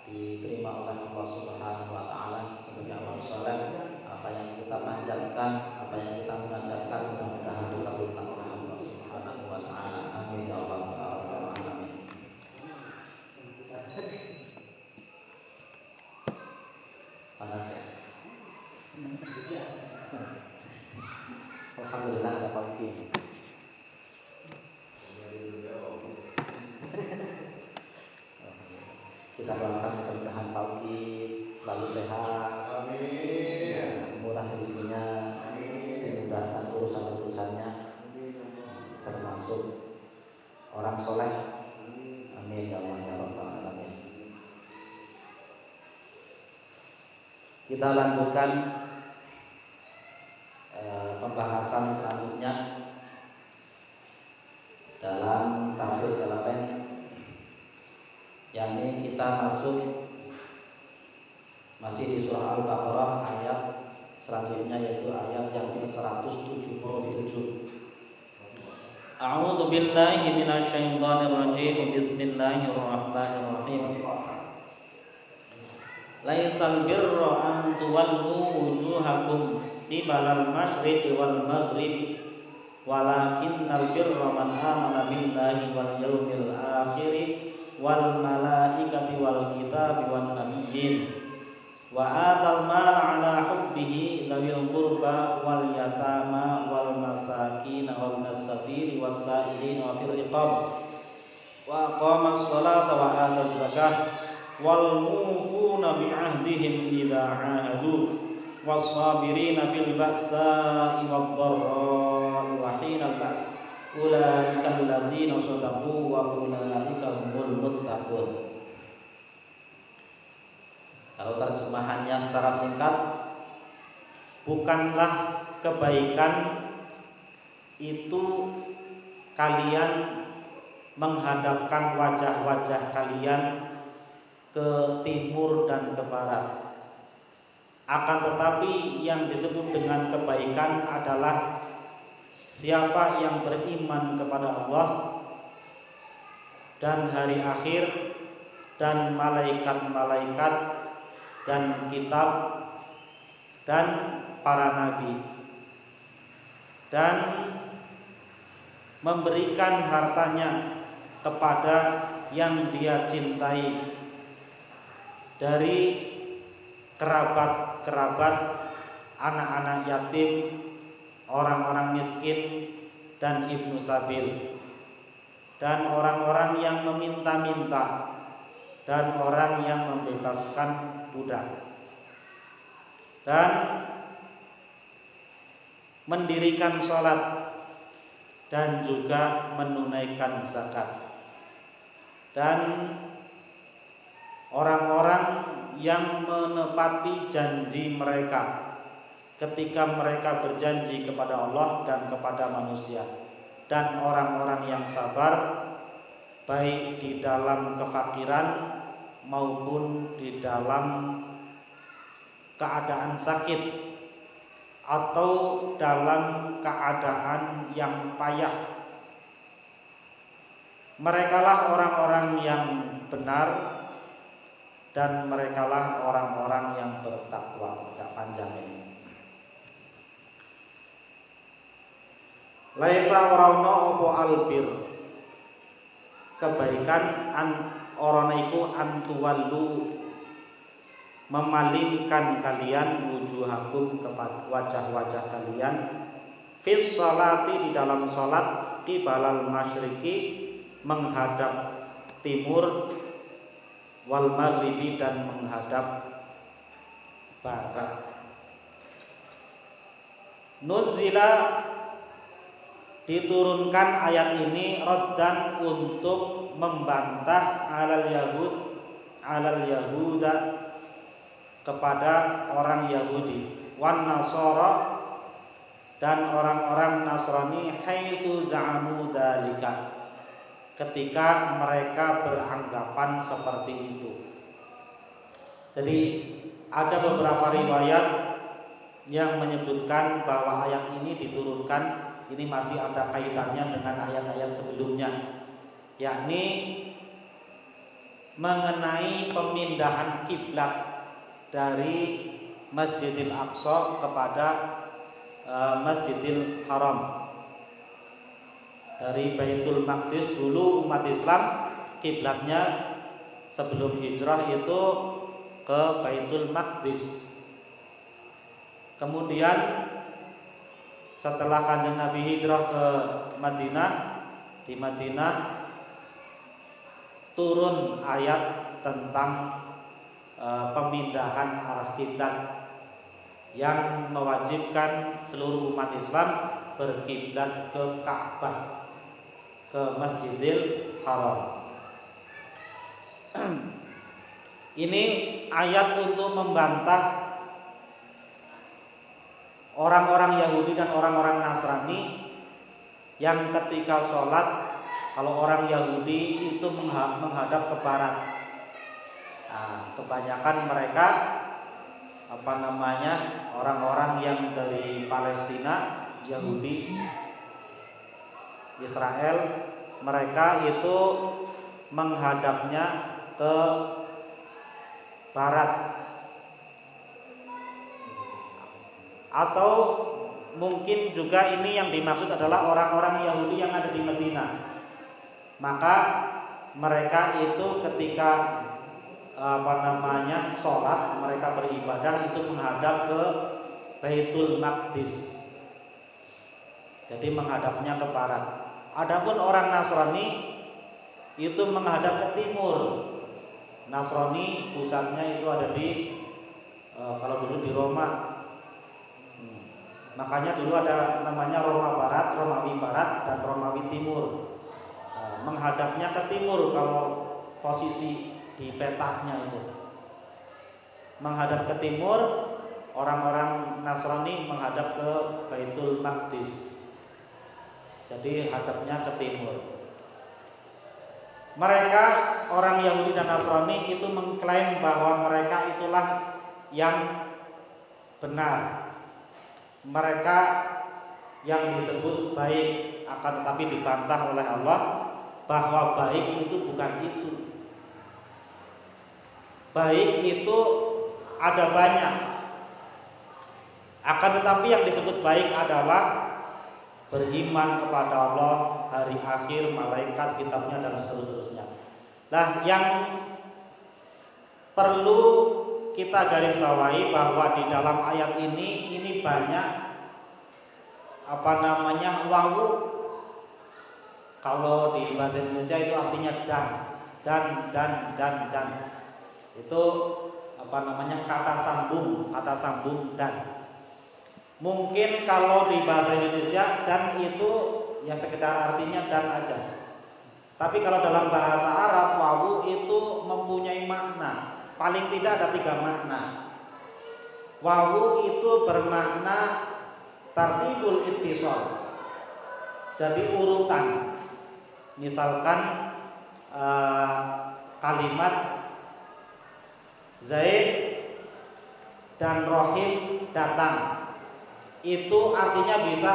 diterima oleh Allah Subhanahu wa taala sebagai amal saleh. Apa yang kita panjatkan, apa yang kita munajatkan, mudah-mudahan dikabulkan oleh Allah Subhanahu wa taala. Amin ya rabbal alamin. Panas ya. Alhamdulillah ada pagi. Kita doakan mudah-mudahan pagi selalu sehat. Amin. Ya, murah rezekinya. Amin. Dimudahkan urusan-urusannya. Termasuk orang soleh. Amin ya Allah ya rabbal alamin. Kita lanjutkan pembahasan selanjutnya dalam tafsir Jalalain, yakni kita masuk masih di surah Al-Baqarah ayat selanjutnya, yaitu ayat yang ke-177. A'udzu billahi minasyaitonir rajim. Bismillahirrahmanirrahim. Laisal birra an tuwallu wujuhakum qibalal masyriqi wal maghribi walakinnal birra man amana billahi wal yawmil akhir wal malaikati wal kitabi wan nabiyyin wa atal mal ala hubbihi dzawil qurba wal yatama wal masakin wa ibnas sabili was sa'ilin wa fil riqab wa aqamas salata wa ataz zakah wal mufuna bi ahdihim idza ahadu was-sabirina fil ba'sa'i wad-dharra'i wa hinal ba's ulaika alladzina shadaqu wa ulaika humul muttaqun. Kalau terjemahannya secara singkat, bukanlah kebaikan itu kalian menghadapkan wajah-wajah kalian ke timur dan ke barat. Akan tetapi yang disebut dengan kebaikan adalah siapa yang beriman kepada Allah dan hari akhir dan malaikat-malaikat dan kitab dan para nabi, dan memberikan hartanya kepada yang dia cintai dari kerabat-kerabat, anak-anak yatim, orang-orang miskin dan ibnu sabil, dan orang-orang yang meminta-minta, dan orang yang membebaskan budak, dan mendirikan sholat, dan juga menunaikan zakat, dan orang-orang yang menepati janji mereka ketika mereka berjanji kepada Allah dan kepada manusia, dan orang-orang yang sabar baik di dalam kefakiran maupun di dalam keadaan sakit atau dalam keadaan yang payah. Merekalah orang-orang yang benar dan merekalah orang-orang yang bertakwa. Agak panjang ini. Laisa warana opo albir, kebaikan orana iku antuwallu, memalingkan kalian wujuhakum, kepada wajah-wajah kalian, fis sholati, di dalam sholat, qibalal masyriqi, menghadap timur, wal maghribi, dan menghadap barat. Nuzila, diturunkan ayat ini raddan, untuk membantah alal yahuda, kepada orang Yahudi, wan nasara, dan orang-orang Nasrani, haitsu za'amu dzalika, ketika mereka beranggapan seperti itu. Jadi ada beberapa riwayat yang menyebutkan bahwa ayat ini diturunkan, ini masih ada kaitannya dengan ayat-ayat sebelumnya, yakni mengenai pemindahan kiblat dari Masjidil Aqsa kepada Masjidil Haram. Dari Baitul Maqdis dulu umat Islam kiblatnya sebelum hijrah itu ke Baitul Maqdis. Kemudian setelah Kanjeng Nabi hijrah ke Madinah, di Madinah turun ayat tentang pemindahan arah kiblat yang mewajibkan seluruh umat Islam berkiblat ke Ka'bah, ke Masjidil Haram. Ini ayat untuk membantah orang-orang Yahudi dan orang-orang Nasrani yang ketika sholat, kalau orang Yahudi itu menghadap ke barat. Nah, kebanyakan mereka orang-orang yang dari Palestina, Yahudi, Israel, mereka itu menghadapnya ke barat. Atau mungkin juga ini yang dimaksud adalah orang-orang Yahudi yang ada di Madinah. Maka mereka itu ketika sholat, mereka beribadah itu menghadap ke Baitul Maqdis. Jadi menghadapnya ke barat. Adapun orang Nasrani itu menghadap ke timur. Nasrani pusatnya itu ada di kalau dulu di Roma. Makanya dulu ada namanya Roma Barat, Romawi Barat, dan Romawi Timur. Menghadapnya ke timur kalau posisi di petanya itu. Menghadap ke timur, orang-orang Nasrani menghadap ke Baitul Maqdis. Jadi hadapnya ke timur. Mereka orang Yahudi dan Nasrani itu mengklaim bahwa mereka itulah yang benar. Mereka yang disebut baik, akan tetapi dibantah oleh Allah bahwa baik itu bukan itu. Baik itu ada banyak. Akan tetapi yang disebut baik adalah beriman kepada Allah, hari akhir, malaikat, kitabnya, dan seterusnya. Nah, yang perlu kita garis bawahi bahwa di dalam ayat ini banyak wawu. Kalau di bahasa Indonesia itu artinya dan. Itu kata sambung dan. Mungkin kalau di bahasa Indonesia dan itu ya sekedar artinya dan aja. Tapi kalau dalam bahasa Arab wawu itu mempunyai makna. Paling tidak ada 3 makna. Wawu itu bermakna tartibul ittisal. Jadi urutan. Misalkan kalimat Zaid dan Rohim datang. Itu artinya bisa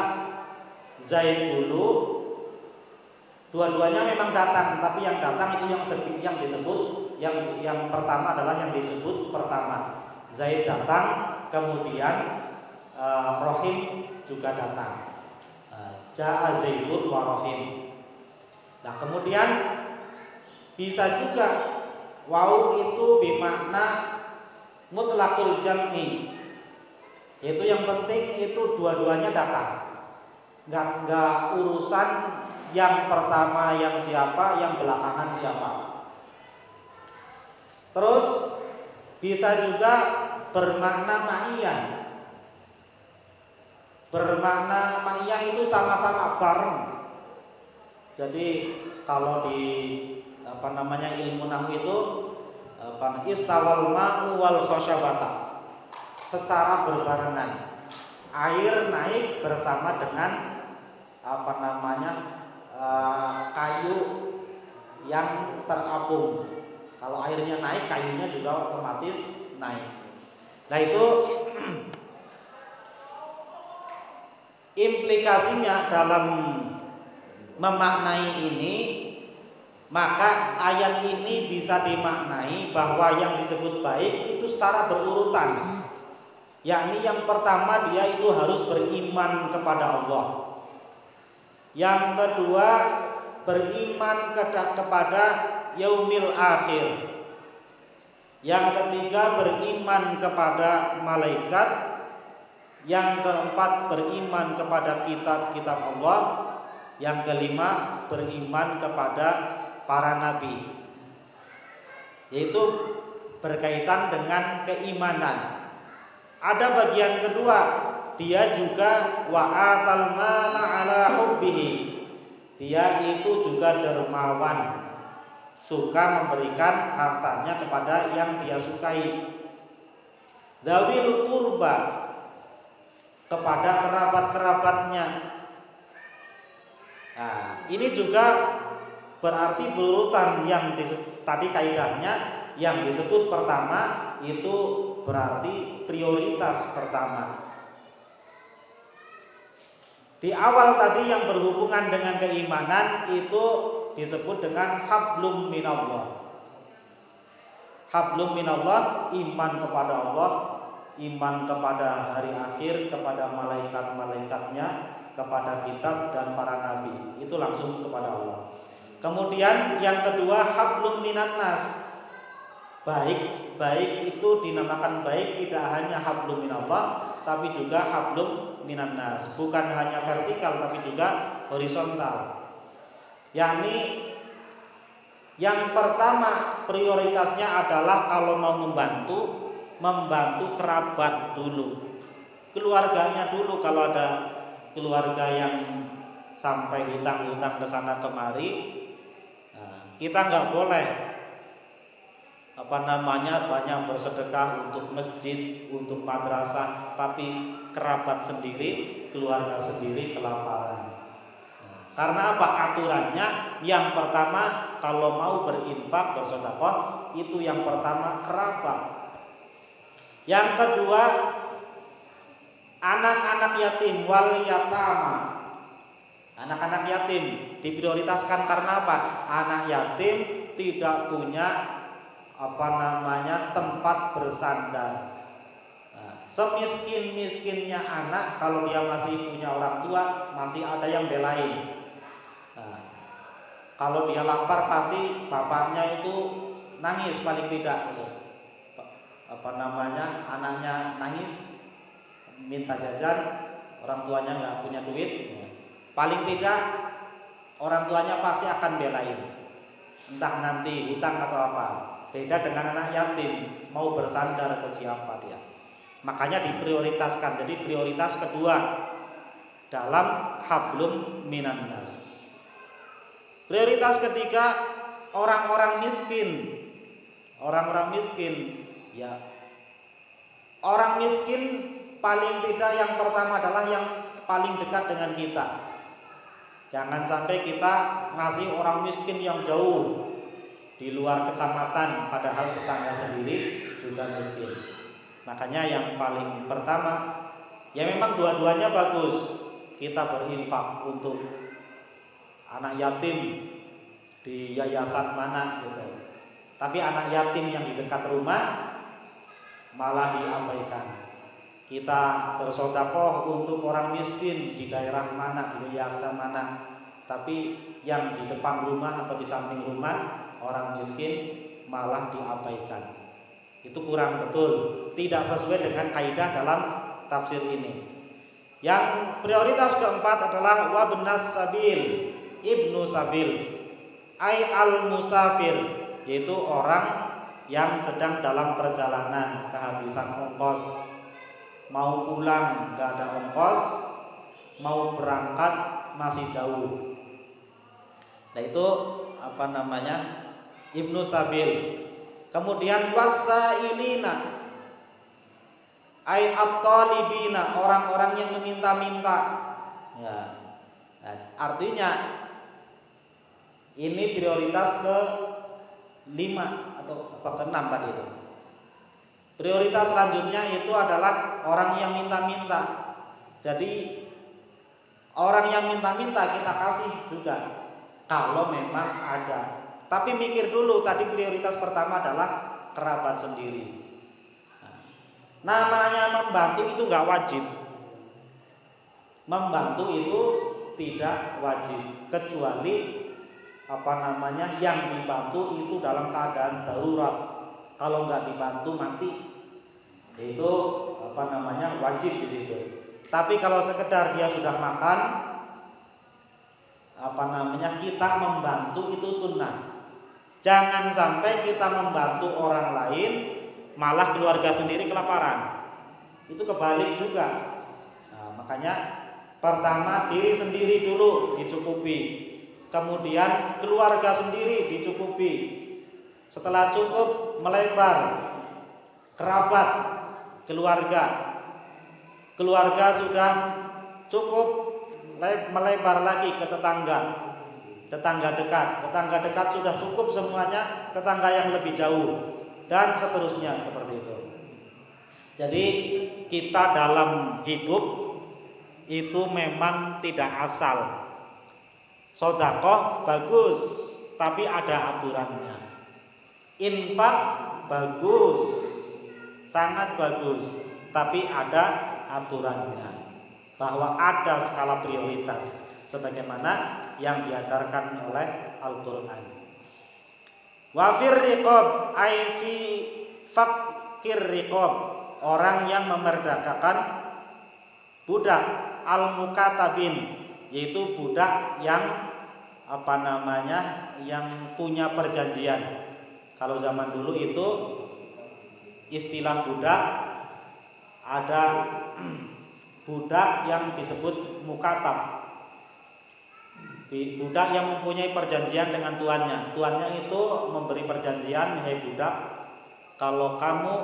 Zaid dulu. Dua-duanya memang datang, tapi yang datang itu yang disebut yang pertama adalah yang disebut pertama. Zaid datang, kemudian Rohim juga datang. Ja'a Zaidun wa Rohim. Nah, kemudian bisa juga wawu itu bermakna mutlaqul jam'i. Itu yang penting itu dua-duanya datang. Enggak urusan yang pertama yang siapa, yang belakangan siapa. Terus bisa juga bermakna ma'iyah. Bermakna ma'iyah itu sama-sama bareng. Jadi kalau di ilmu nahwu itu istawal ma'u wal khasyabata. Secara berbarengan. Air naik bersama dengan kayu yang terapung. Kalau airnya naik, kayunya juga otomatis naik. Nah, itu implikasinya dalam memaknai ini Maka ayat ini bisa dimaknai bahwa yang disebut baik itu secara berurutan. Yakni yang pertama dia itu harus beriman kepada Allah. Yang kedua beriman kepada yaumil akhir. Yang ketiga beriman kepada malaikat. Yang keempat beriman kepada kitab-kitab Allah. Yang kelima beriman kepada para nabi, yaitu berkaitan dengan keimanan. Ada bagian kedua, dia juga wa'atal mala ala hubbihi. Dia itu juga dermawan, suka memberikan hartanya kepada yang dia sukai. Dzawil qurba, kepada kerabat-kerabatnya. Nah, ini juga berarti berurutan. Yang tadi kaidahnya yang disebut pertama itu berarti prioritas pertama. Di awal tadi yang berhubungan dengan keimanan itu disebut dengan hablum minallah. Hablum minallah, iman kepada Allah, iman kepada hari akhir, kepada malaikat-malaikatnya, kepada kitab dan para nabi. Itu langsung kepada Allah. Kemudian yang kedua hablum minan nas. Baik itu dinamakan baik tidak hanya hablum minallah tapi juga hablum minan nas. Bukan hanya vertikal tapi juga horizontal. Yakni yang pertama prioritasnya adalah kalau mau membantu kerabat dulu. Keluarganya dulu, kalau ada keluarga yang sampai hutang-hutang ke sana kemari, kita nggak boleh banyak bersedekah untuk masjid, untuk madrasah, tapi kerabat sendiri, keluarga sendiri kelaparan. Karena apa? Aturannya yang pertama kalau mau berinfak, bersedekah, itu yang pertama kerabat. Yang kedua anak-anak yatim wal yatama. Anak-anak yatim diprioritaskan karena apa? Anak yatim tidak punya tempat bersandar. Semiskin-miskinnya anak, kalau dia masih punya orang tua, masih ada yang belain. Kalau dia lapar pasti bapaknya itu nangis paling tidak. Anaknya nangis minta jajan, orang tuanya nggak punya duit. Paling tidak orang tuanya pasti akan belain, entah nanti hutang atau apa. Beda dengan anak yatim, mau bersandar ke siapa dia. Makanya diprioritaskan. Jadi prioritas kedua dalam hablum minan nas. Prioritas ketiga orang-orang miskin. Orang-orang miskin, ya. Orang miskin paling tidak yang pertama adalah yang paling dekat dengan kita. Jangan sampai kita ngasih orang miskin yang jauh di luar kecamatan, padahal tetangga sendiri juga miskin. Makanya yang paling pertama, ya memang dua-duanya bagus. Kita berinfak untuk anak yatim di yayasan mana gitu. Tapi anak yatim yang di dekat rumah malah diabaikan. Kita bersedekah untuk orang miskin di daerah mana, di yayasan mana, tapi yang di depan rumah atau di samping rumah orang miskin malah diabaikan. Itu kurang betul, tidak sesuai dengan kaidah dalam tafsir ini. Yang prioritas keempat adalah wabnas sabil, ibnu sabil, ay al musafir, yaitu orang yang sedang dalam perjalanan kehabisan ongkos. Mau pulang gak ada ongkos, mau berangkat masih jauh. Nah itu ibnu sabil. Kemudian wasailina, ay at-talibina, orang-orang yang meminta-minta. Ya. Nah, artinya ini prioritas ke-5 atau ke-6 tadi itu. Prioritas selanjutnya itu adalah orang yang minta-minta. Jadi orang yang minta-minta kita kasih juga kalau memang ada. Tapi mikir dulu, tadi prioritas pertama adalah kerabat sendiri. Namanya membantu itu nggak wajib. Membantu itu tidak wajib, kecuali yang dibantu itu dalam keadaan darurat. Kalau nggak dibantu mati, itu wajib di situ. Tapi kalau sekedar dia sudah makan, kita membantu itu sunnah. Jangan sampai kita membantu orang lain, malah keluarga sendiri kelaparan. Itu kebalik juga. Nah, makanya pertama diri sendiri dulu dicukupi, kemudian keluarga sendiri dicukupi. Setelah cukup melebar kerabat, keluarga sudah cukup, melebar lagi ke tetangga dekat sudah cukup semuanya, tetangga yang lebih jauh, dan seterusnya seperti itu. Jadi kita dalam hidup itu memang tidak asal. Sedekah bagus, tapi ada aturannya. Infak bagus, sangat bagus, tapi ada aturannya. Bahwa ada skala prioritas sebagaimana yang diajarkan oleh Al-Qur'an. Wa fir riqab ay fi fakir riqab, orang yang memerdekakan budak, al-mukatabin, yaitu budak yang yang punya perjanjian. Kalau zaman dulu itu istilah budak, ada budak yang disebut mukatab. Budak yang mempunyai perjanjian dengan tuannya. Tuannya itu memberi perjanjian, "Hei budak, kalau kamu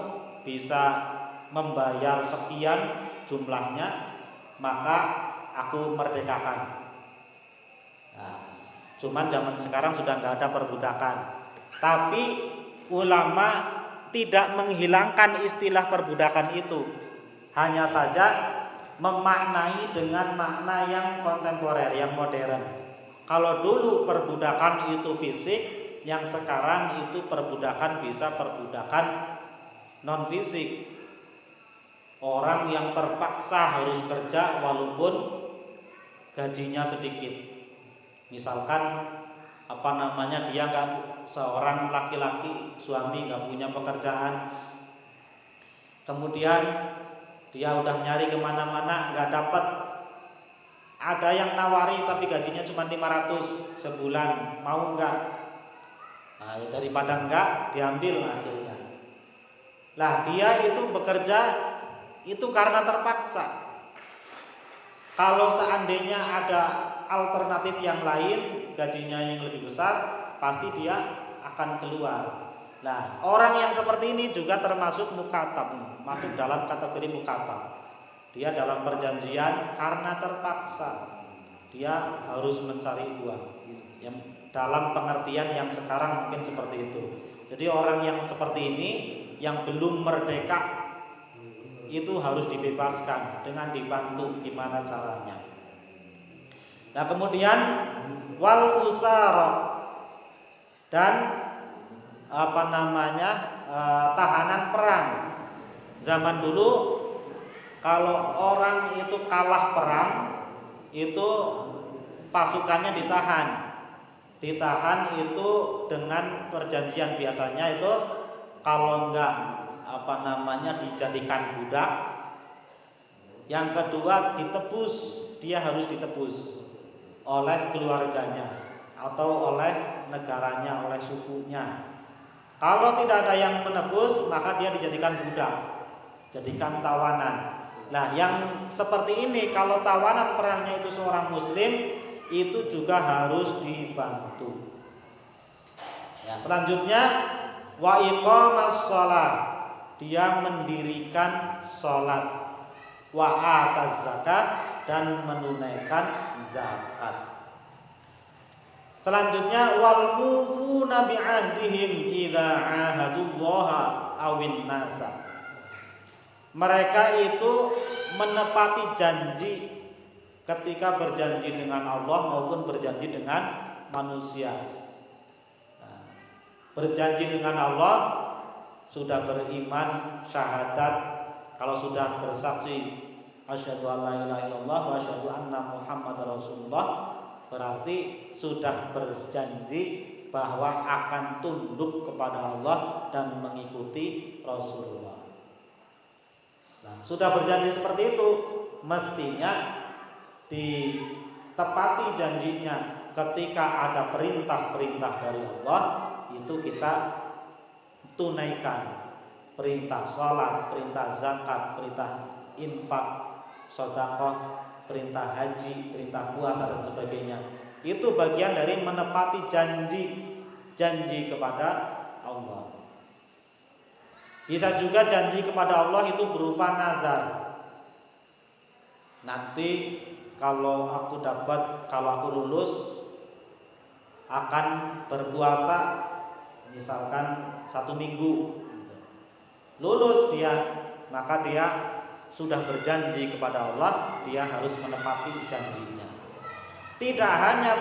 bisa membayar sekian jumlahnya, maka aku merdekakan." Nah, cuman zaman sekarang sudah nggak ada perbudakan. Tapi ulama tidak menghilangkan istilah perbudakan itu, hanya saja memaknai dengan makna yang kontemporer, yang modern. Kalau dulu perbudakan itu fisik, yang sekarang itu perbudakan bisa perbudakan non fisik. Orang yang terpaksa harus kerja walaupun gajinya sedikit. Misalkan dia nggak, seorang laki-laki suami nggak punya pekerjaan, kemudian dia udah nyari kemana-mana nggak dapat, ada yang nawari tapi gajinya cuma 500 sebulan, mau nggak? Nah, daripada enggak, diambil hasilnya. Lah dia itu bekerja itu karena terpaksa. Kalau seandainya ada alternatif yang lain, gajinya yang lebih besar, pasti dia akan keluar. Nah, orang yang seperti ini juga termasuk mukatab, masuk dalam kategori mukatab. Dia dalam perjanjian karena terpaksa, dia harus mencari uang. Yang dalam pengertian yang sekarang mungkin seperti itu. Jadi orang yang seperti ini, yang belum merdeka, itu harus dibebaskan dengan dibantu gimana caranya. Nah, kemudian wal usara, dan tahanan perang. Zaman dulu kalau orang itu kalah perang, itu pasukannya ditahan itu dengan perjanjian. Biasanya itu kalau enggak dijadikan budak, yang kedua ditebus, dia harus ditebus oleh keluarganya atau oleh negaranya, oleh sukunya. Kalau tidak ada yang menebus, maka dia dijadikan budak, jadikan tawanan. Nah, yang seperti ini kalau tawanan perangnya itu seorang muslim, itu juga harus dibantu. Ya, selanjutnya wa iqamas shalah, dia mendirikan salat, wa ataz zakat, dan menunaikan zakat. Selanjutnya wal mufuna bi ahdihim idza ahadullaha awin nasa, mereka itu menepati janji ketika berjanji dengan Allah maupun berjanji dengan manusia. Nah, berjanji dengan Allah, sudah beriman, syahadat, kalau sudah bersaksi asyhadu an la ilaha illallah wa asyhadu anna muhammadar rasulullah, berarti sudah berjanji bahwa akan tunduk kepada Allah dan mengikuti Rasulullah. Nah, sudah berjanji seperti itu, mestinya ditepati janjinya. Ketika ada perintah-perintah dari Allah, itu kita tunaikan. Perintah sholat, perintah zakat, perintah infak, sedekah, perintah haji, perintah puasa dan sebagainya. Itu bagian dari menepati janji kepada Allah. Bisa juga janji kepada Allah itu berupa nazar. Nanti kalau aku lulus akan berpuasa misalkan 1 minggu. Lulus dia, maka dia sudah berjanji kepada Allah, dia harus menepati janjinya. Tidak hanya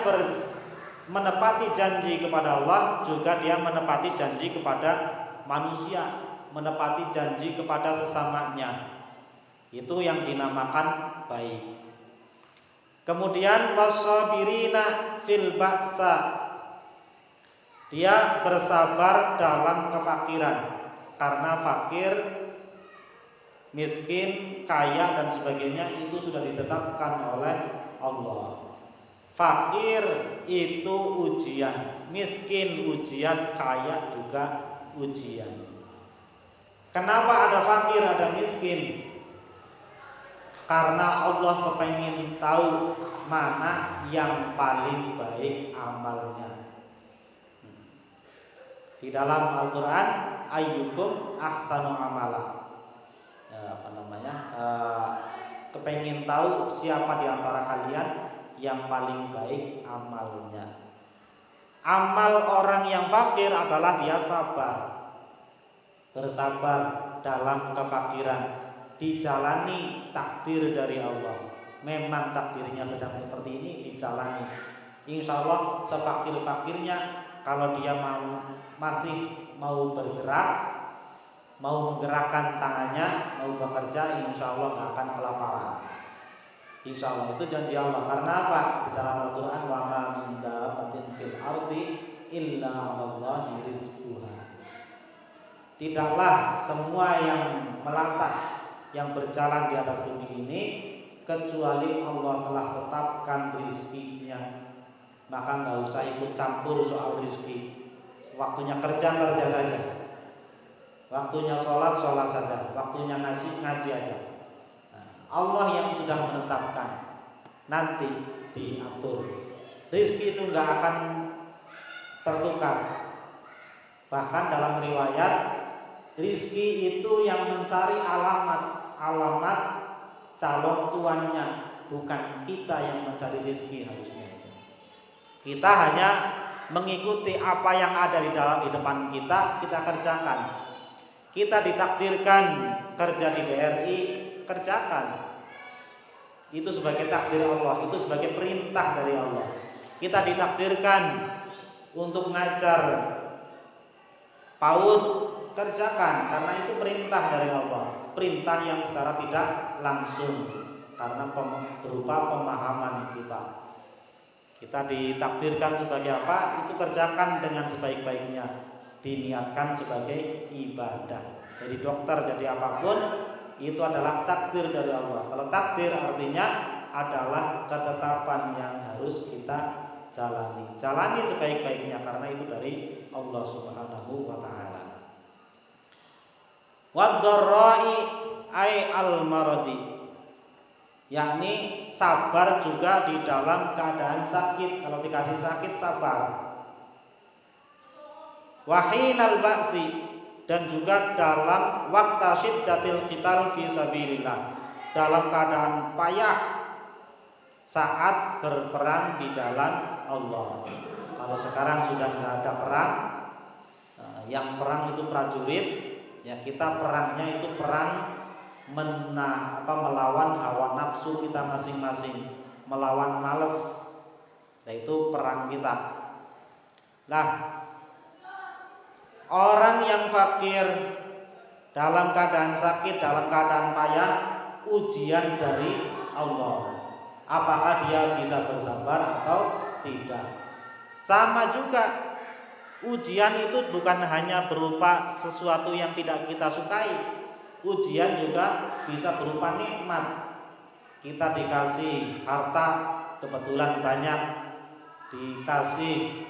menepati janji kepada Allah, juga dia menepati janji kepada manusia, menepati janji kepada sesamanya. Itu yang dinamakan baik. Kemudian wasabirina fil ba'sa, dia bersabar dalam kefakiran, karena fakir, miskin, kaya dan sebagainya itu sudah ditetapkan oleh Allah. Fakir itu ujian, miskin ujian, kaya juga ujian. Kenapa ada fakir, ada miskin? Karena Allah kepengen tahu mana yang paling baik amalnya. Di dalam Al-Quran, ayyukum ahsanu amala. Kepengen tahu siapa di antara kalian yang paling baik amalnya. Amal orang yang fakir adalah dia sabar, bersabar dalam kefakiran, dijalani takdir dari Allah. Memang takdirnya sedang seperti ini, dijalani. Insya Allah sefakir-fakirnya, kalau dia masih mau bergerak, mau menggerakkan tangannya, mau bekerja, insya Allah nggak akan kelaparan. Insya Allah itu janji Allah. Karena apa? Di dalam Al-Quran, wa ma min dabbatin fil ardi illa 'alallahi rizquha. Tidaklah semua yang melantang, yang berjalan di atas bumi ini, kecuali Allah telah tetapkan rizkinya. Maka nggak usah ikut campur soal rizki. Waktunya kerja saja, waktunya sholat saja, waktunya ngaji aja. Allah yang sudah menetapkan, nanti diatur. Rizki itu nggak akan tertukar. Bahkan dalam riwayat, rizki itu yang mencari alamat calon tuannya, bukan kita yang mencari rizki harusnya. Kita hanya mengikuti apa yang ada di depan kita kerjakan. Kita ditakdirkan kerja di BRI, kerjakan. Itu sebagai takdir Allah, itu sebagai perintah dari Allah. Kita ditakdirkan untuk mengajar PAUD, kerjakan, karena itu perintah dari Allah. Perintah yang secara tidak langsung, karena berupa pemahaman kita. Kita ditakdirkan sebagai apa? Itu kerjakan dengan sebaik-baiknya, diniatkan sebagai ibadah. Jadi dokter, jadi apapun, itu adalah takdir dari Allah. Kalau takdir artinya adalah ketetapan yang harus kita jalani. Jalani sebaik-baiknya, karena itu dari Allah Subhanahu wa ta'ala. Wad-dharra'i ay al-maradi, yakni sabar juga di dalam keadaan sakit. Kalau dikasih sakit, sabar. Wahinal ba'si, dan juga dalam waqta syiddatil qital fi sabilillah, dalam keadaan payah saat berperang di jalan Allah. Kalau sekarang sudah tidak ada perang, yang perang itu prajurit, ya kita perangnya itu perang melawan hawa nafsu kita masing-masing, melawan malas. Nah, itu perang kita. Nah, Orang yang fakir dalam keadaan sakit, dalam keadaan payah, ujian dari Allah. Apakah dia bisa bersabar atau tidak? Sama juga, ujian itu bukan hanya berupa sesuatu yang tidak kita sukai. Ujian juga bisa berupa nikmat. Kita dikasih harta kebetulan banyak, dikasih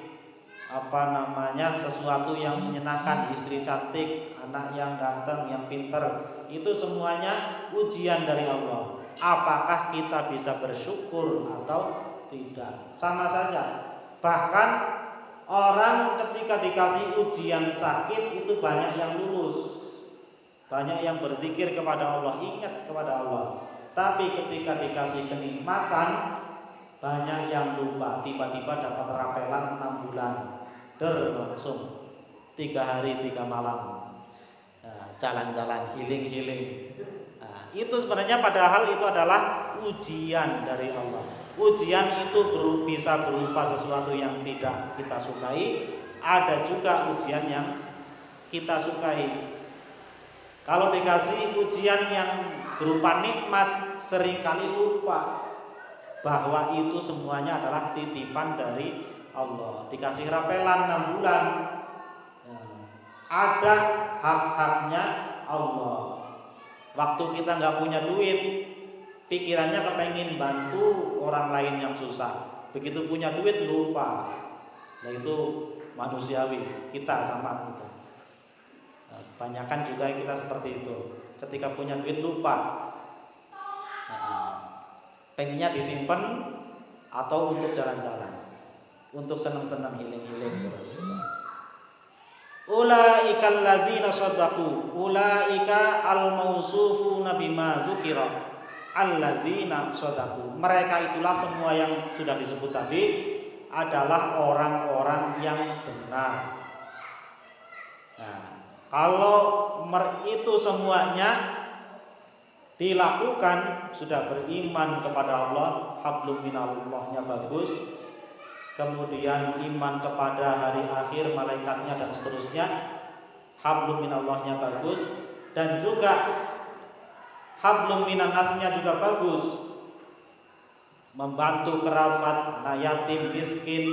sesuatu yang menyenangkan, istri cantik, anak yang ganteng, yang pinter, itu semuanya ujian dari Allah. Apakah kita bisa bersyukur atau tidak? Sama saja. Bahkan orang ketika dikasih ujian sakit itu banyak yang lulus, banyak yang berzikir kepada Allah, ingat kepada Allah. Tapi ketika dikasih kenikmatan, banyak yang lupa, tiba-tiba dapat rapelan 6 bulan, langsung 3 hari 3 malam, jalan-jalan healing. Itu sebenarnya padahal itu adalah ujian dari Allah. Ujian itu bisa berupa sesuatu yang tidak kita sukai, ada juga ujian yang kita sukai. Kalau dikasih ujian yang berupa nikmat, seringkali lupa bahwa itu semuanya adalah titipan dari Allah. Dikasih rapelan 6 bulan, ada hak-haknya Allah. Waktu kita nggak punya duit, pikirannya kepengen bantu orang lain yang susah. Begitu punya duit lupa. Nah itu manusiawi, kita sama kita. Banyakan juga kita seperti itu. Ketika punya duit lupa. Pengennya disimpan atau untuk jalan-jalan, untuk senang-senang, healing-healing. Ulaika alladzina shadaqu, ulaika al-mausufuna bima dzukira, alladzina shadaqu. Mereka itulah semua yang sudah disebut tadi adalah orang-orang yang benar. Nah, kalau itu semuanya dilakukan, sudah beriman kepada Allah, hablum minallahnya bagus, kemudian iman kepada hari akhir, malaikatnya dan seterusnya, hablum minallahnya bagus, dan juga hablum minannasnya juga bagus, membantu kerabat, anak yatim, miskin,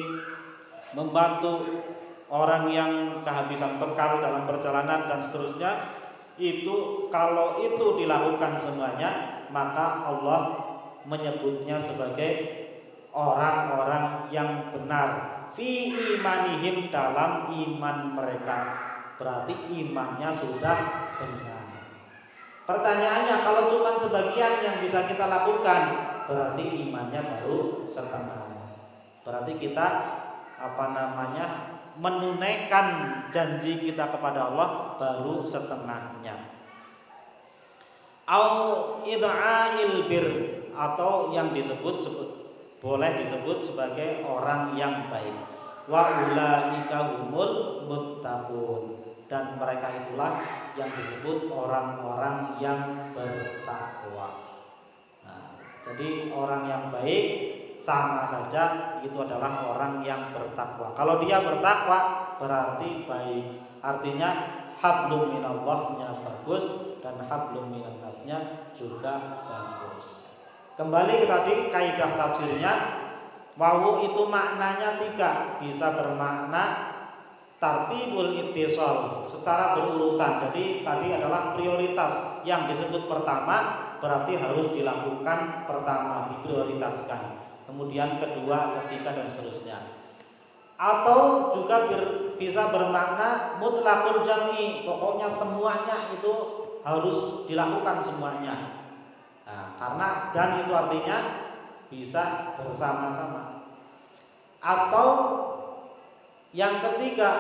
membantu orang yang kehabisan bekal dalam perjalanan dan seterusnya. Itu kalau itu dilakukan semuanya, maka Allah menyebutnya sebagai orang-orang yang benar fi imanihim, dalam iman mereka. Berarti imannya sudah benar. Pertanyaannya, kalau cuma sebagian yang bisa kita lakukan, berarti imannya baru setengah. Berarti kita menunaikan janji kita kepada Allah baru setengahnya. Au id'ail bir, atau yang boleh disebut sebagai orang yang baik. Wa ulaika humul muttaqun, dan mereka itulah yang disebut orang-orang yang bertakwa. Jadi orang yang baik sama saja itu adalah orang yang bertakwa. Kalau dia bertakwa berarti baik. Artinya hablum minallahnya bagus dan hablum minannasnya juga bagus. Kembali ke tadi kaidah tafsirnya, wawu itu maknanya 3, bisa bermakna tartibul ittisal, secara berurutan. Jadi tadi adalah prioritas. Yang disebut pertama berarti harus dilakukan pertama, diprioritaskan. Kemudian kedua, ketiga dan seterusnya. Atau juga bisa bermakna mutlaqul jam'i, pokoknya semuanya itu harus dilakukan semuanya. Karena dan itu artinya bisa bersama-sama. Atau yang ketiga,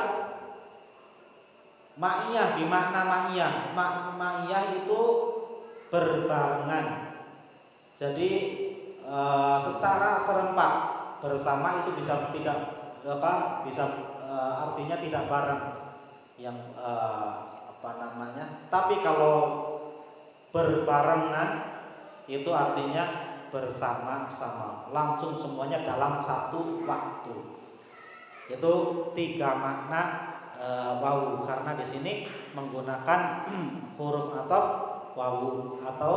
ma'iyah, dimakna ma'iyah. Ma'iyah itu berbarengan. Jadi secara serempak, bersama itu bisa artinya tidak bareng, yang tapi kalau berbarengan itu artinya bersama-sama, langsung semuanya dalam satu waktu. Itu 3 makna wawu karena di sini menggunakan huruf atau wawu atau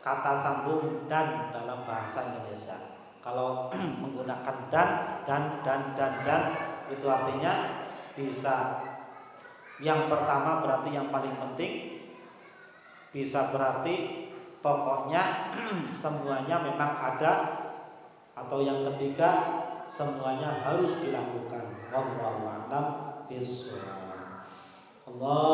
kata sambung dan dalam bahasa Indonesia. Kalau menggunakan dan itu artinya bisa yang pertama berarti yang paling penting, bisa berarti pokoknya semuanya memang ada, atau yang ketiga semuanya harus dilakukan. Wallahu a'lam bishawab. Allah